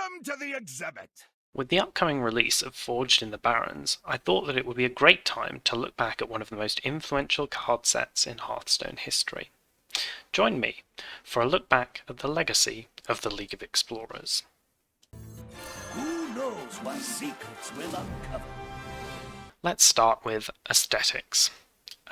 Welcome to the exhibit! With the upcoming release of Forged in the Barrens, I thought that it would be a great time to look back at one of the most influential card sets in Hearthstone history. Join me for a look back at the legacy of the League of Explorers. Who knows what secrets will uncover? Let's start with aesthetics.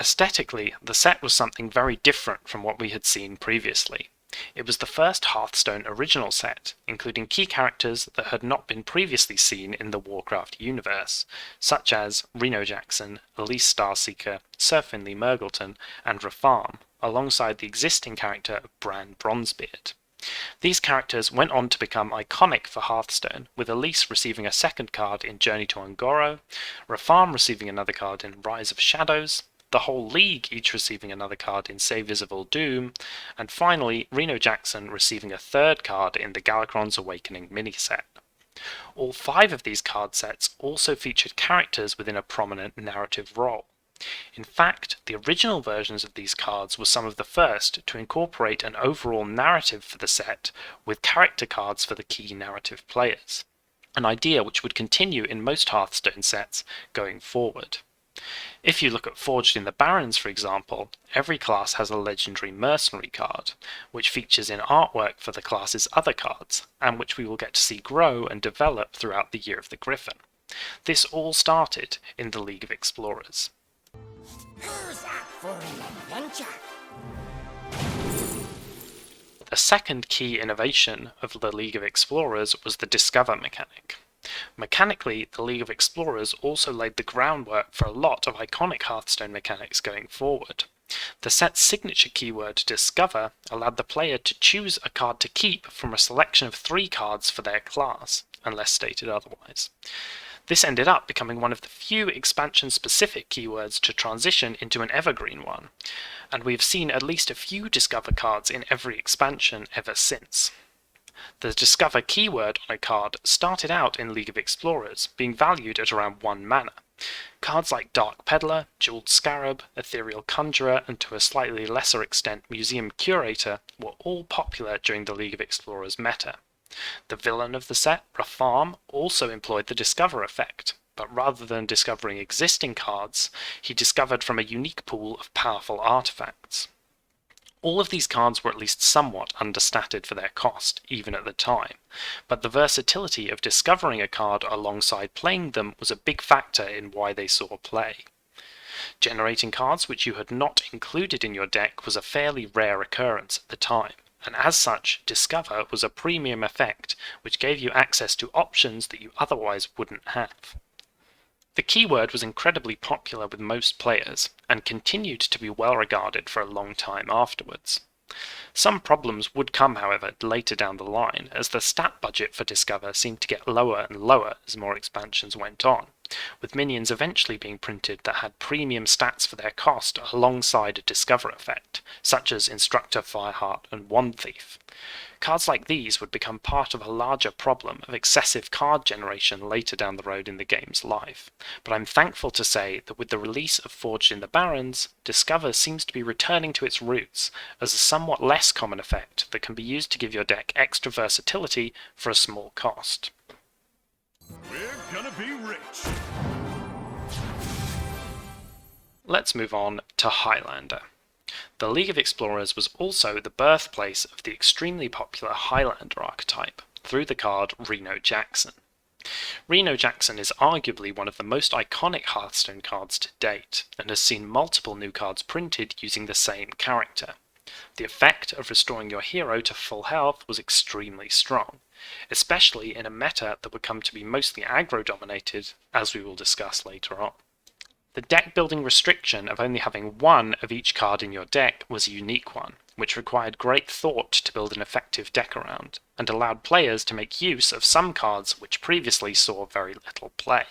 Aesthetically, the set was something very different from what we had seen previously. It was the first Hearthstone original set, including key characters that had not been previously seen in the Warcraft universe, such as Reno Jackson, Elise Starseeker, Sir Finley Murgleton, and Rafam, alongside the existing character of Bran Bronzebeard. These characters went on to become iconic for Hearthstone, with Elise receiving a second card in Journey to Ungoro, Rafam receiving another card in Rise of Shadows, the whole league each receiving another card in Saviors of Uldum, and finally Reno Jackson receiving a third card in the Galakrond's Awakening mini-set. All 5 of these card sets also featured characters within a prominent narrative role. In fact, the original versions of these cards were some of the first to incorporate an overall narrative for the set, with character cards for the key narrative players, an idea which would continue in most Hearthstone sets going forward. If you look at Forged in the Barrens, for example, every class has a legendary mercenary card, which features in artwork for the class's other cards, and which we will get to see grow and develop throughout the Year of the Griffin. This all started in the League of Explorers. Who's up for an adventure? The second key innovation of the League of Explorers was the Discover mechanic. Mechanically, the League of Explorers also laid the groundwork for a lot of iconic Hearthstone mechanics going forward. The set's signature keyword, Discover, allowed the player to choose a card to keep from a selection of 3 cards for their class, unless stated otherwise. This ended up becoming one of the few expansion-specific keywords to transition into an evergreen one, and we've seen at least a few Discover cards in every expansion ever since. The Discover keyword on a card started out in League of Explorers, being valued at around 1 mana. Cards like Dark Peddler, Jeweled Scarab, Ethereal Conjurer, and to a slightly lesser extent Museum Curator were all popular during the League of Explorers meta. The villain of the set, Rafam, also employed the Discover effect, but rather than discovering existing cards, he discovered from a unique pool of powerful artifacts. All of these cards were at least somewhat understated for their cost, even at the time, but the versatility of discovering a card alongside playing them was a big factor in why they saw play. Generating cards which you had not included in your deck was a fairly rare occurrence at the time, and as such, Discover was a premium effect which gave you access to options that you otherwise wouldn't have. The keyword was incredibly popular with most players, and continued to be well regarded for a long time afterwards. Some problems would come, however, later down the line, as the stat budget for Discover seemed to get lower and lower as more expansions went on, with minions eventually being printed that had premium stats for their cost alongside a Discover effect, such as Instructor Fireheart and Wand Thief. Cards like these would become part of a larger problem of excessive card generation later down the road in the game's life, but I'm thankful to say that with the release of Forged in the Barrens, Discover seems to be returning to its roots as a somewhat less common effect that can be used to give your deck extra versatility for a small cost. We're gonna be rich! Let's move on to Highlander. The League of Explorers was also the birthplace of the extremely popular Highlander archetype, through the card Reno Jackson. Reno Jackson is arguably one of the most iconic Hearthstone cards to date, and has seen multiple new cards printed using the same character. The effect of restoring your hero to full health was extremely strong, especially in a meta that would come to be mostly aggro-dominated, as we will discuss later on. The deck building restriction of only having 1 of each card in your deck was a unique one, which required great thought to build an effective deck around, and allowed players to make use of some cards which previously saw very little play.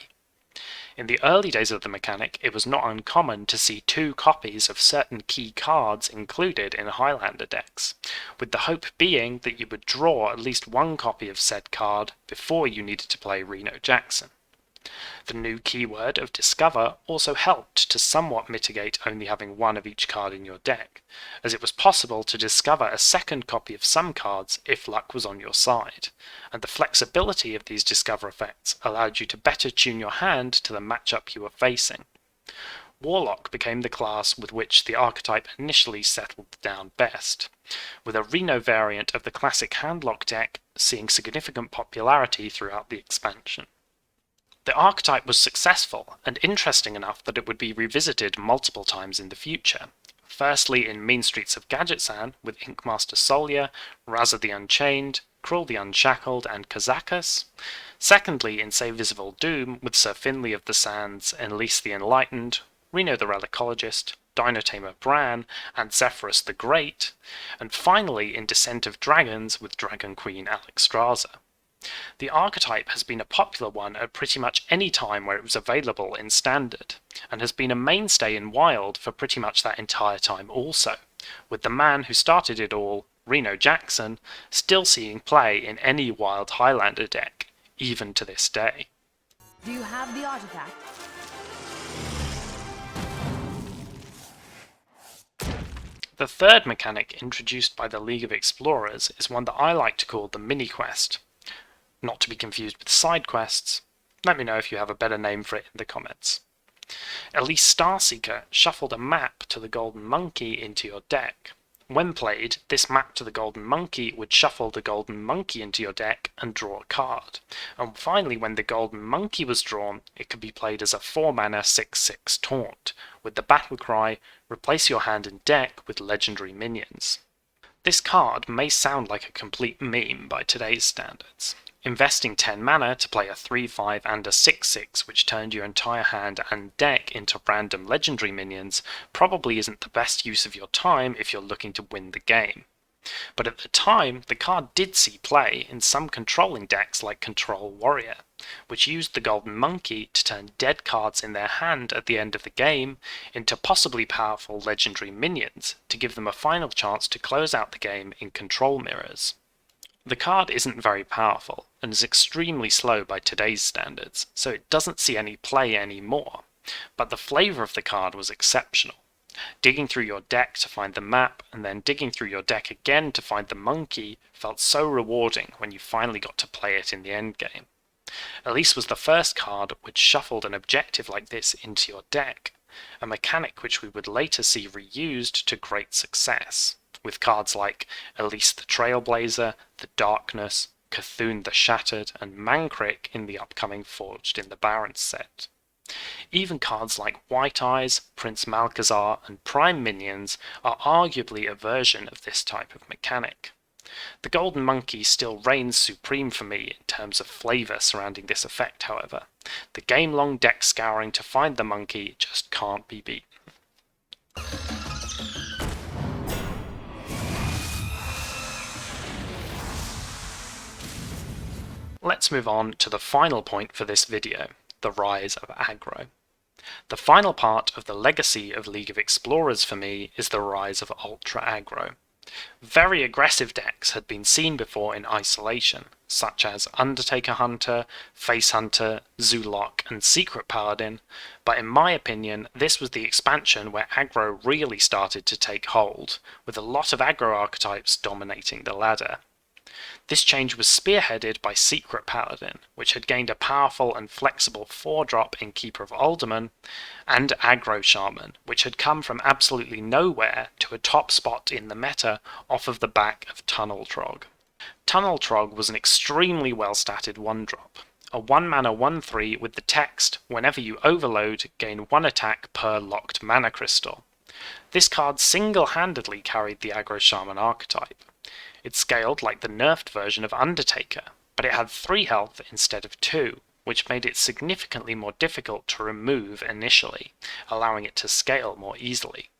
In the early days of the mechanic, it was not uncommon to see 2 copies of certain key cards included in Highlander decks, with the hope being that you would draw at least 1 copy of said card before you needed to play Reno Jackson. The new keyword of Discover also helped to somewhat mitigate only having one of each card in your deck, as it was possible to discover a second copy of some cards if luck was on your side, and the flexibility of these Discover effects allowed you to better tune your hand to the matchup you were facing. Warlock became the class with which the archetype initially settled down best, with a Reno variant of the classic handlock deck seeing significant popularity throughout the expansion. The archetype was successful and interesting enough that it would be revisited multiple times in the future. Firstly in Mean Streets of Gadgetzan with Inkmaster Solya, Razza the Unchained, Krull the Unshackled, and Kazakus. Secondly in Say Visible Doom with Sir Finley of the Sands, Enlise the Enlightened, Reno the Relicologist, Dinotamer Bran, and Zephyrus the Great. And finally in Descent of Dragons with Dragon Queen Alexstrasza. The archetype has been a popular one at pretty much any time where it was available in Standard, and has been a mainstay in Wild for pretty much that entire time also, with the man who started it all, Reno Jackson, still seeing play in any Wild Highlander deck, even to this day. Do you have the artifact? The third mechanic introduced by the League of Explorers is one that I like to call the Miniquest. Not to be confused with side quests. Let me know if you have a better name for it in the comments. Elise Starseeker shuffled a map to the Golden Monkey into your deck. When played, this map to the Golden Monkey would shuffle the Golden Monkey into your deck and draw a card. And finally, when the Golden Monkey was drawn, it could be played as a 4-mana 6/6 taunt, with the battle cry, replace your hand and deck with legendary minions. This card may sound like a complete meme by today's standards. Investing 10 mana to play a 3/5 and a 6/6 which turned your entire hand and deck into random legendary minions probably isn't the best use of your time if you're looking to win the game. But at the time, the card did see play in some controlling decks like Control Warrior, which used the Golden Monkey to turn dead cards in their hand at the end of the game into possibly powerful legendary minions to give them a final chance to close out the game in control mirrors. The card isn't very powerful, and is extremely slow by today's standards, so it doesn't see any play anymore, but the flavour of the card was exceptional. Digging through your deck to find the map, and then digging through your deck again to find the monkey felt so rewarding when you finally got to play it in the endgame. Elise was the first card which shuffled an objective like this into your deck, a mechanic which we would later see reused to great success, with cards like Elise the Trailblazer, the Darkness, Cthulhu the Shattered, and Mankrik in the upcoming Forged in the Barrens set. Even cards like White Eyes, Prince Malchezaar, and Prime Minions are arguably a version of this type of mechanic. The Golden Monkey still reigns supreme for me in terms of flavour surrounding this effect, however. The game-long deck scouring to find the monkey just can't be beaten. Let's move on to the final point for this video, the rise of aggro. The final part of the legacy of League of Explorers for me is the rise of ultra aggro. Very aggressive decks had been seen before in isolation, such as Undertaker Hunter, Face Hunter, Zoolock, and Secret Paladin, but in my opinion this was the expansion where aggro really started to take hold, with a lot of aggro archetypes dominating the ladder. This change was spearheaded by Secret Paladin, which had gained a powerful and flexible 4-drop in Keeper of Alderman, and Aggro Shaman, which had come from absolutely nowhere to a top spot in the meta off of the back of Tunnel Trog. Tunnel Trog was an extremely well-statted 1-drop, a 1-mana 1/3 with the text, whenever you overload, gain 1 attack per locked mana crystal. This card single-handedly carried the Aggro Shaman archetype. It scaled like the nerfed version of Undertaker, but it had 3 health instead of 2, which made it significantly more difficult to remove initially, allowing it to scale more easily.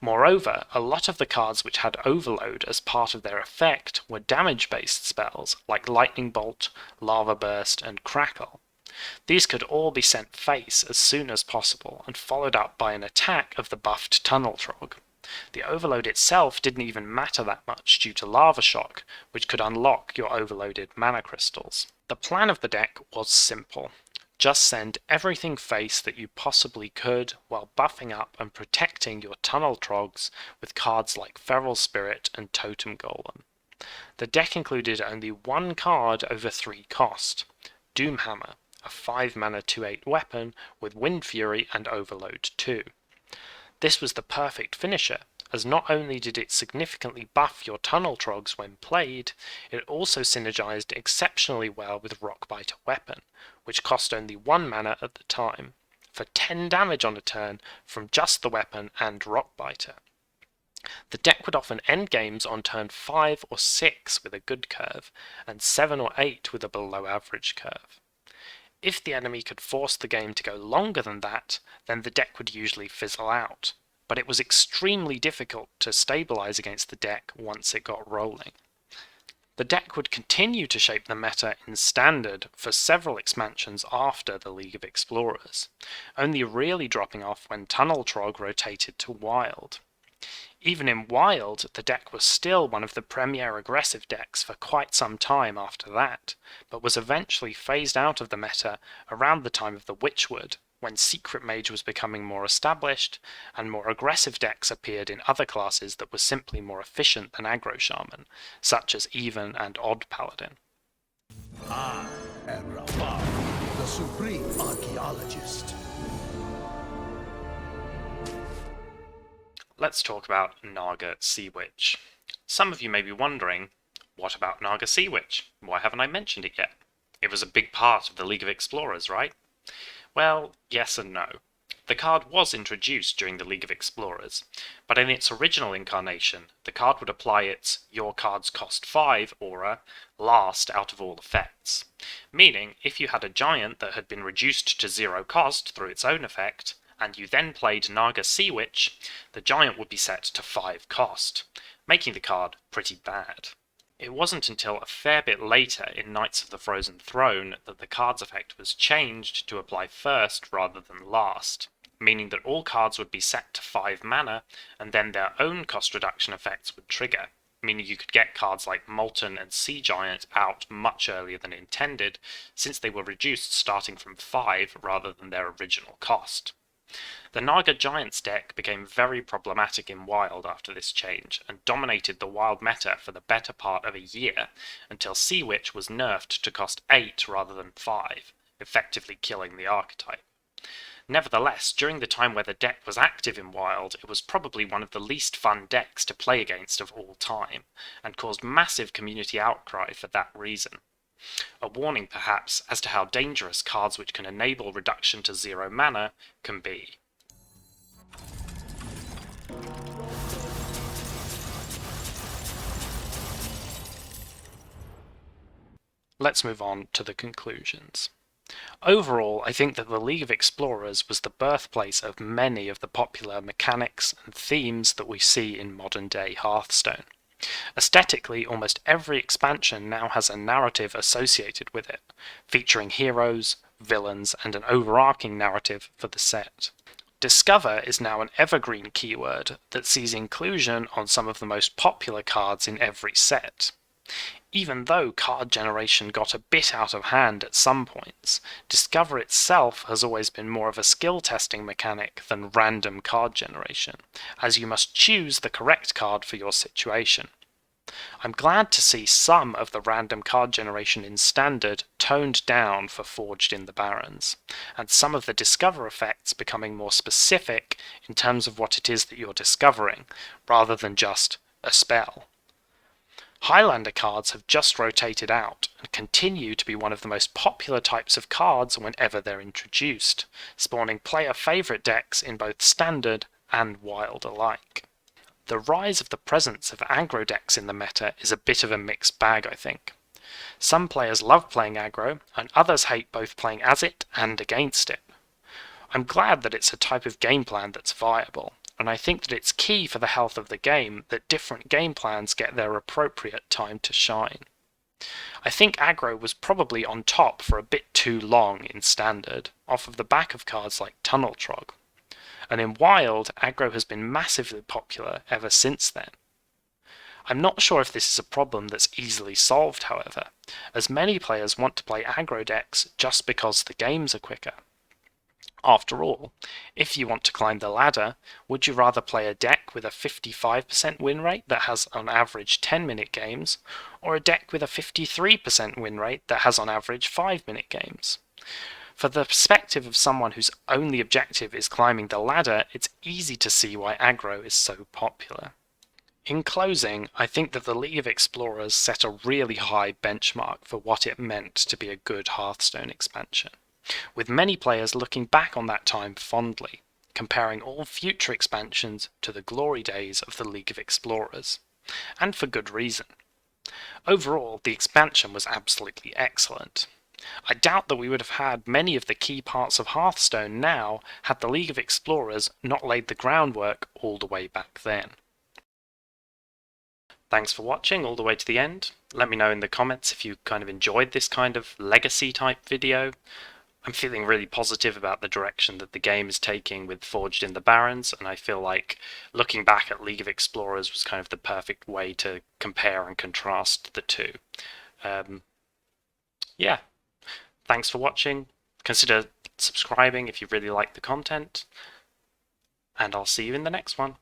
Moreover, a lot of the cards which had Overload as part of their effect were damage-based spells like Lightning Bolt, Lava Burst, and Crackle. These could all be sent face as soon as possible and followed up by an attack of the buffed Tunnel Trog. The overload itself didn't even matter that much due to Lava Shock, which could unlock your overloaded mana crystals. The plan of the deck was simple. Just send everything face that you possibly could while buffing up and protecting your tunnel trogs with cards like Feral Spirit and Totem Golem. The deck included only one card over 3 cost, Doomhammer, a 5 mana 2/8 weapon with Wind Fury and Overload 2. This was the perfect finisher, as not only did it significantly buff your tunnel trogs when played, it also synergized exceptionally well with Rockbiter Weapon, which cost only 1 mana at the time, for 10 damage on a turn from just the weapon and Rockbiter. The deck would often end games on turn 5 or 6 with a good curve, and 7 or 8 with a below average curve. If the enemy could force the game to go longer than that, then the deck would usually fizzle out, but it was extremely difficult to stabilize against the deck once it got rolling. The deck would continue to shape the meta in Standard for several expansions after the League of Explorers, only really dropping off when Tunnel Trog rotated to Wild. Even in Wild, the deck was still one of the premier aggressive decks for quite some time after that, but was eventually phased out of the meta around the time of the Witchwood, when Secret Mage was becoming more established, and more aggressive decks appeared in other classes that were simply more efficient than Aggro Shaman, such as Even and Odd Paladin. I am Rafal, the supreme archaeologist. Let's talk about Naga Sea Witch. Some of you may be wondering, what about Naga Sea Witch? Why haven't I mentioned it yet? It was a big part of the League of Explorers, right? Well, yes and no. The card was introduced during the League of Explorers, but in its original incarnation, the card would apply its Your Cards Cost 5 aura last out of all effects. Meaning, if you had a giant that had been reduced to 0 cost through its own effect, and you then played Naga Sea Witch, the giant would be set to 5 cost, making the card pretty bad. It wasn't until a fair bit later in Knights of the Frozen Throne that the card's effect was changed to apply first rather than last, meaning that all cards would be set to 5 mana, and then their own cost reduction effects would trigger, meaning you could get cards like Molten and Sea Giant out much earlier than intended, since they were reduced starting from 5 rather than their original cost. The Naga Giants deck became very problematic in Wild after this change, and dominated the Wild meta for the better part of a year, until Sea Witch was nerfed to cost 8 rather than 5, effectively killing the archetype. Nevertheless, during the time where the deck was active in Wild, it was probably one of the least fun decks to play against of all time, and caused massive community outcry for that reason. A warning perhaps as to how dangerous cards which can enable reduction to 0 mana can be. Let's move on to the conclusions. Overall, I think that the League of Explorers was the birthplace of many of the popular mechanics and themes that we see in modern-day Hearthstone. Aesthetically, almost every expansion now has a narrative associated with it, featuring heroes, villains, and an overarching narrative for the set. Discover is now an evergreen keyword that sees inclusion on some of the most popular cards in every set. Even though card generation got a bit out of hand at some points, Discover itself has always been more of a skill testing mechanic than random card generation, as you must choose the correct card for your situation. I'm glad to see some of the random card generation in Standard toned down for Forged in the Barrens, and some of the Discover effects becoming more specific in terms of what it is that you're discovering, rather than just a spell. Highlander cards have just rotated out, and continue to be one of the most popular types of cards whenever they're introduced, spawning player favourite decks in both Standard and Wild alike. The rise of the presence of aggro decks in the meta is a bit of a mixed bag, I think. Some players love playing aggro, and others hate both playing as it and against it. I'm glad that it's a type of game plan that's viable, and I think that it's key for the health of the game that different game plans get their appropriate time to shine. I think aggro was probably on top for a bit too long in Standard, off of the back of cards like Tunnel Trog. And in Wild, aggro has been massively popular ever since then. I'm not sure if this is a problem that's easily solved, however, as many players want to play aggro decks just because the games are quicker. After all, if you want to climb the ladder, would you rather play a deck with a 55% win rate that has on average 10-minute games, or a deck with a 53% win rate that has on average 5-minute games? For the perspective of someone whose only objective is climbing the ladder, it's easy to see why aggro is so popular. In closing, I think that the League of Explorers set a really high benchmark for what it meant to be a good Hearthstone expansion, with many players looking back on that time fondly, comparing all future expansions to the glory days of the League of Explorers, and for good reason. Overall, the expansion was absolutely excellent. I doubt that we would have had many of the key parts of Hearthstone now had the League of Explorers not laid the groundwork all the way back then. Thanks for watching all the way to the end. Let me know in the comments if you kind of enjoyed this kind of legacy type video. I'm feeling really positive about the direction that the game is taking with Forged in the Barrens, and I feel like looking back at League of Explorers was kind of the perfect way to compare and contrast the two. Yeah, thanks for watching. Consider subscribing if you really like the content, and I'll see you in the next one.